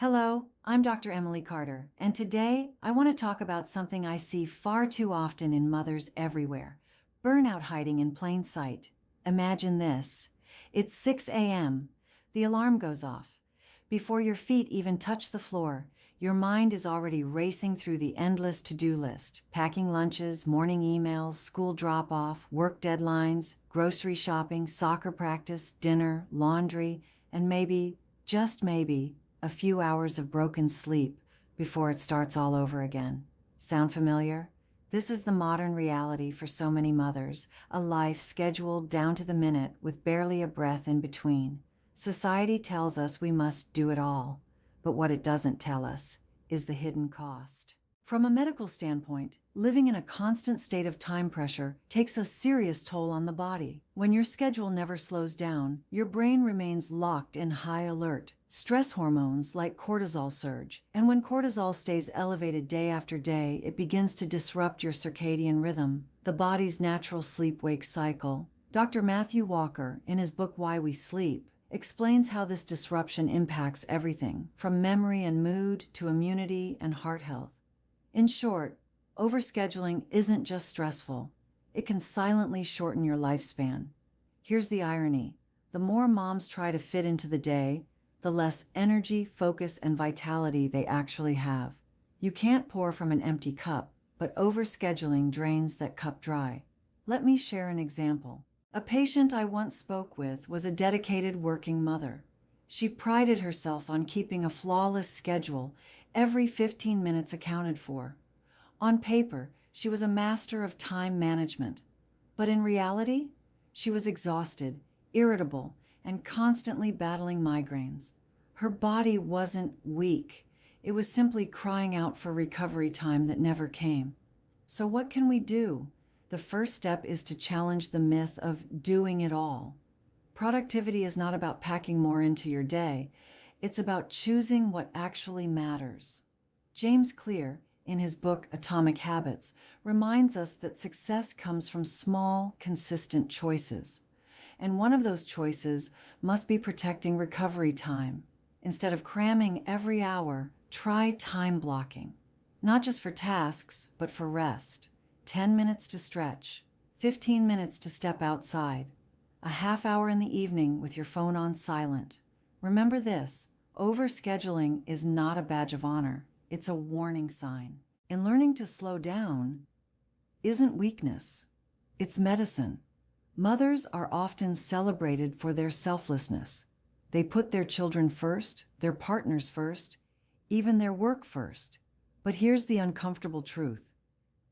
Hello, I'm Dr. Emily Carter, and today I want to talk about something I see far too often in mothers everywhere: burnout hiding in plain sight. Imagine this. It's 6 a.m. The alarm goes off. Before your feet even touch the floor, your mind is already racing through the endless to-do list, packing lunches, morning emails, school drop-off, work deadlines, grocery shopping, soccer practice, dinner, laundry, and maybe, just maybe, a few hours of broken sleep before it starts all over again. Sound familiar? This is the modern reality for so many mothers, a life scheduled down to the minute with barely a breath in between. Society tells us we must do it all, but what it doesn't tell us is the hidden cost. From a medical standpoint, living in a constant state of time pressure takes a serious toll on the body. When your schedule never slows down, your brain remains locked in high alert. Stress hormones like cortisol surge, and when cortisol stays elevated day after day, it begins to disrupt your circadian rhythm, the body's natural sleep-wake cycle. Dr. Matthew Walker, in his book Why We Sleep, explains how this disruption impacts everything, from memory and mood to immunity and heart health. In short, overscheduling isn't just stressful. It can silently shorten your lifespan. Here's the irony. The more moms try to fit into the day, the less energy, focus, and vitality they actually have. You can't pour from an empty cup, but overscheduling drains that cup dry. Let me share an example. A patient I once spoke with was a dedicated working mother. She prided herself on keeping a flawless schedule, every 15 minutes accounted for. On paper, she was a master of time management. But in reality, she was exhausted, irritable, and constantly battling migraines. Her body wasn't weak. It was simply crying out for recovery time that never came. So what can we do? The first step is to challenge the myth of doing it all. Productivity is not about packing more into your day. It's about choosing what actually matters. James Clear, in his book Atomic Habits, reminds us that success comes from small, consistent choices. And one of those choices must be protecting recovery time. Instead of cramming every hour, try time blocking. Not just for tasks, but for rest. 10 minutes to stretch, 15 minutes to step outside, a half hour in the evening with your phone on silent. Remember this: overscheduling is not a badge of honor. It's a warning sign. And learning to slow down isn't weakness. It's medicine. Mothers are often celebrated for their selflessness. They put their children first, their partners first, even their work first. But here's the uncomfortable truth.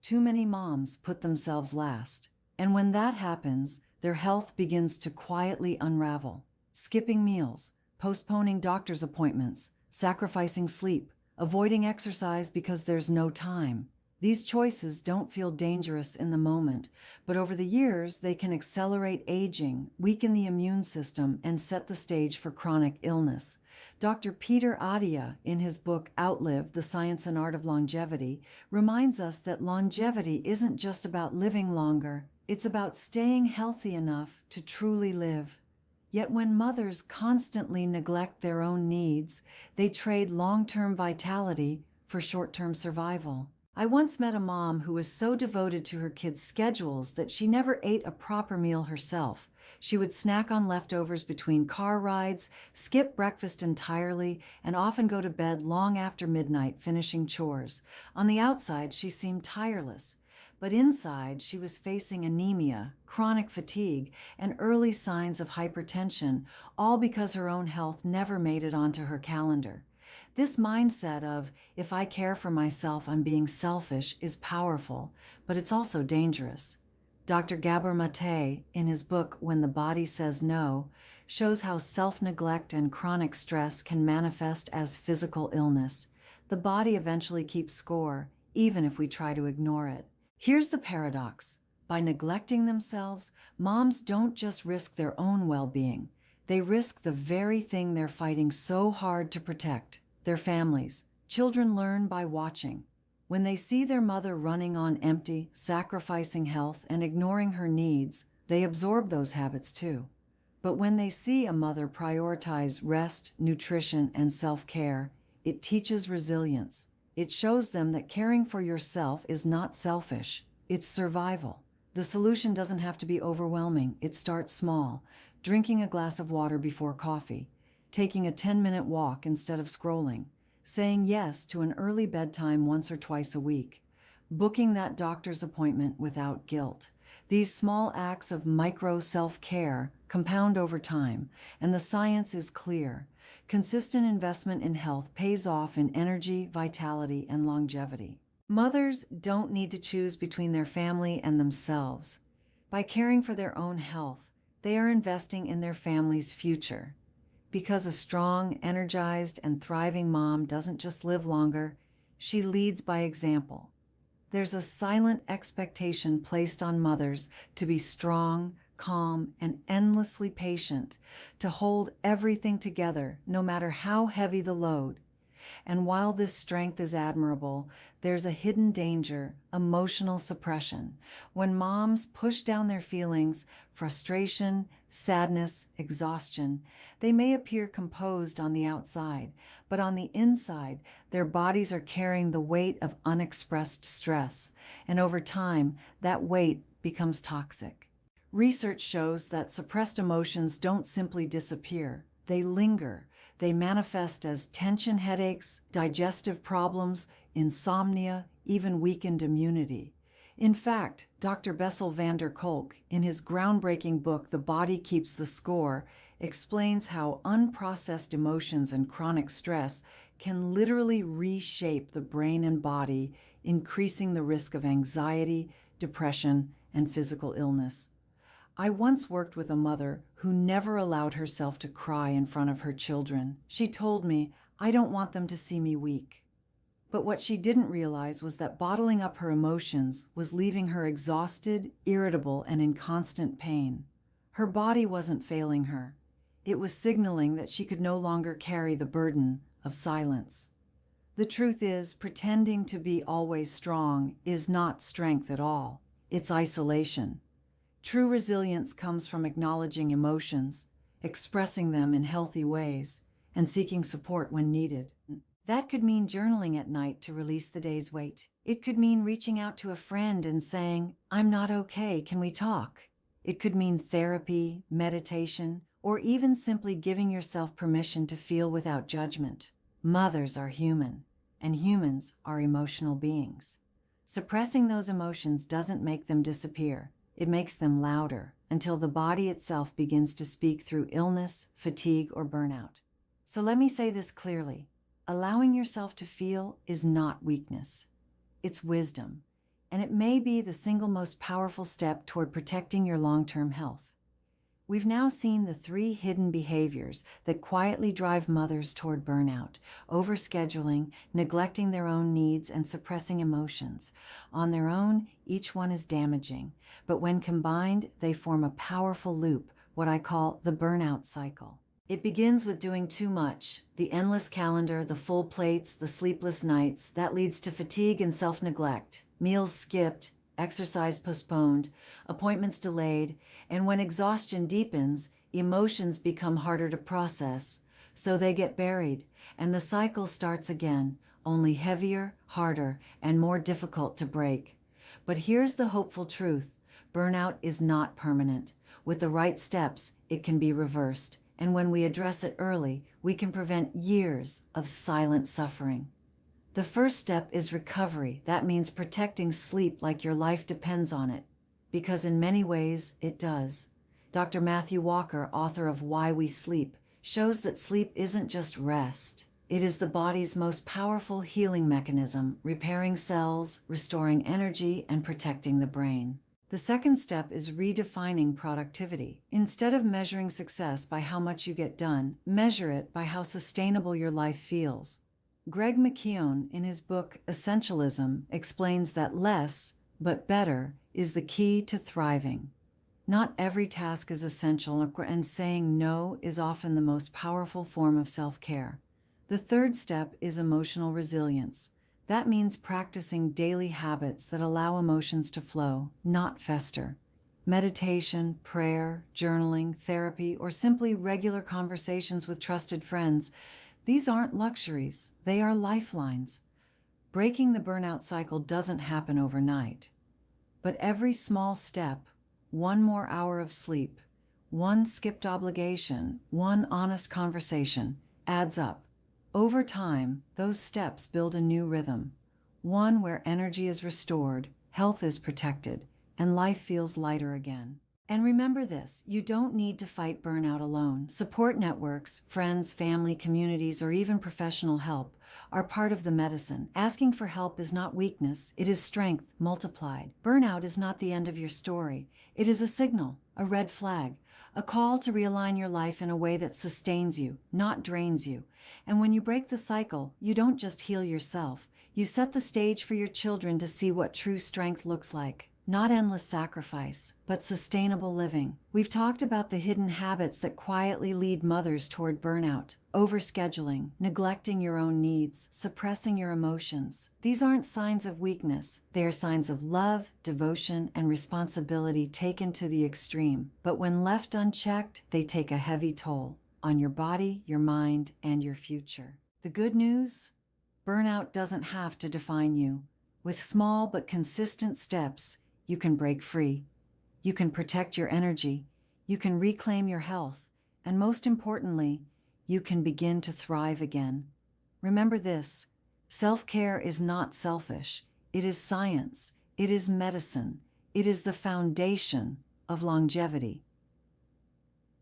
Too many moms put themselves last. And when that happens, their health begins to quietly unravel. Skipping meals, postponing doctor's appointments, sacrificing sleep, avoiding exercise because there's no time. These choices don't feel dangerous in the moment, but over the years, they can accelerate aging, weaken the immune system, and set the stage for chronic illness. Dr. Peter Attia, in his book Outlive: The Science and Art of Longevity, reminds us that longevity isn't just about living longer, it's about staying healthy enough to truly live. Yet when mothers constantly neglect their own needs, they trade long-term vitality for short-term survival. I once met a mom who was so devoted to her kids' schedules that she never ate a proper meal herself. She would snack on leftovers between car rides, skip breakfast entirely, and often go to bed long after midnight finishing chores. On the outside, she seemed tireless, but inside she was facing anemia, chronic fatigue, and early signs of hypertension, all because her own health never made it onto her calendar. This mindset of, if I care for myself, I'm being selfish, is powerful, but it's also dangerous. Dr. Gabor Mate, in his book When the Body Says No, shows how self-neglect and chronic stress can manifest as physical illness. The body eventually keeps score, even if we try to ignore it. Here's the paradox. By neglecting themselves, moms don't just risk their own well-being. They risk the very thing they're fighting so hard to protect: their families. Children learn by watching. When they see their mother running on empty, sacrificing health and ignoring her needs, they absorb those habits too. But when they see a mother prioritize rest, nutrition, and self-care, it teaches resilience. It shows them that caring for yourself is not selfish, it's survival. The solution doesn't have to be overwhelming. It starts small, drinking a glass of water before coffee, taking a 10-minute walk instead of scrolling, saying yes to an early bedtime once or twice a week, booking that doctor's appointment without guilt. These small acts of micro self-care compound over time, and the science is clear. Consistent investment in health pays off in energy, vitality, and longevity. Mothers don't need to choose between their family and themselves. By caring for their own health, they are investing in their family's future. Because a strong, energized, and thriving mom doesn't just live longer, she leads by example. There's a silent expectation placed on mothers to be strong, calm, and endlessly patient, to hold everything together, no matter how heavy the load. And while this strength is admirable, there's a hidden danger: emotional suppression. When moms push down their feelings, frustration, sadness, exhaustion, they may appear composed on the outside, but on the inside, their bodies are carrying the weight of unexpressed stress, and over time, that weight becomes toxic. Research shows that suppressed emotions don't simply disappear, they linger. They manifest as tension headaches, digestive problems, insomnia, even weakened immunity. In fact, Dr. Bessel van der Kolk, in his groundbreaking book The Body Keeps the Score, explains how unprocessed emotions and chronic stress can literally reshape the brain and body, increasing the risk of anxiety, depression, and physical illness. I once worked with a mother who never allowed herself to cry in front of her children. She told me, "I don't want them to see me weak." But what she didn't realize was that bottling up her emotions was leaving her exhausted, irritable, and in constant pain. Her body wasn't failing her. It was signaling that she could no longer carry the burden of silence. The truth is, pretending to be always strong is not strength at all. It's isolation. True resilience comes from acknowledging emotions, expressing them in healthy ways, and seeking support when needed. That could mean journaling at night to release the day's weight. It could mean reaching out to a friend and saying, "I'm not okay, can we talk?" It could mean therapy, meditation, or even simply giving yourself permission to feel without judgment. Mothers are human, and humans are emotional beings. Suppressing those emotions doesn't make them disappear. It makes them louder until the body itself begins to speak through illness, fatigue, or burnout. So let me say this clearly. Allowing yourself to feel is not weakness. It's wisdom, and it may be the single most powerful step toward protecting your long-term health. We've now seen the 3 hidden behaviors that quietly drive mothers toward burnout: overscheduling, neglecting their own needs, and suppressing emotions. On their own, each one is damaging, but when combined, they form a powerful loop, what I call the burnout cycle. It begins with doing too much: the endless calendar, the full plates, the sleepless nights. That leads to fatigue and self-neglect, meals skipped, exercise postponed, appointments delayed, and when exhaustion deepens, emotions become harder to process, so they get buried, and the cycle starts again, only heavier, harder, and more difficult to break. But here's the hopeful truth: burnout is not permanent. With the right steps, it can be reversed, and when we address it early, we can prevent years of silent suffering. The first step is recovery. That means protecting sleep like your life depends on it, because in many ways it does. Dr. Matthew Walker, author of Why We Sleep, shows that sleep isn't just rest. It is the body's most powerful healing mechanism, repairing cells, restoring energy, and protecting the brain. The second step is redefining productivity. Instead of measuring success by how much you get done, measure it by how sustainable your life feels. Greg McKeown, in his book Essentialism, explains that less, but better, is the key to thriving. Not every task is essential, and saying no is often the most powerful form of self-care. The third step is emotional resilience. That means practicing daily habits that allow emotions to flow, not fester. Meditation, prayer, journaling, therapy, or simply regular conversations with trusted friends, These aren't luxuries, they are lifelines. Breaking the burnout cycle doesn't happen overnight. But every small step, one more hour of sleep, one skipped obligation, one honest conversation, adds up. Over time, those steps build a new rhythm, one where energy is restored, health is protected, and life feels lighter again. And remember this, you don't need to fight burnout alone. Support networks, friends, family, communities, or even professional help are part of the medicine. Asking for help is not weakness, it is strength multiplied. Burnout is not the end of your story. It is a signal, a red flag, a call to realign your life in a way that sustains you, not drains you. And when you break the cycle, you don't just heal yourself. You set the stage for your children to see what true strength looks like. Not endless sacrifice, but sustainable living. We've talked about the hidden habits that quietly lead mothers toward burnout: overscheduling, neglecting your own needs, suppressing your emotions. These aren't signs of weakness. They are signs of love, devotion, and responsibility taken to the extreme. But when left unchecked, they take a heavy toll on your body, your mind, and your future. The good news? Burnout doesn't have to define you. With small but consistent steps, you can break free. You can protect your energy. You can reclaim your health. And most importantly, you can begin to thrive again. Remember this: self-care is not selfish. It is science. It is medicine. It is the foundation of longevity.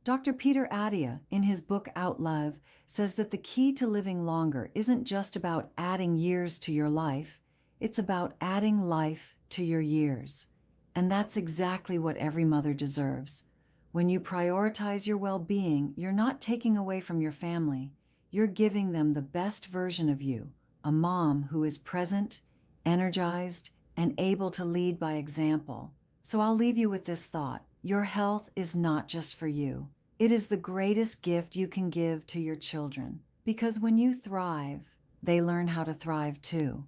Dr. Peter Attia, in his book Outlive, says that the key to living longer isn't just about adding years to your life, it's about adding life to your years. And that's exactly what every mother deserves. When you prioritize your well-being, you're not taking away from your family. You're giving them the best version of you, a mom who is present, energized, and able to lead by example. So I'll leave you with this thought: your health is not just for you. It is the greatest gift you can give to your children. Because when you thrive, they learn how to thrive too.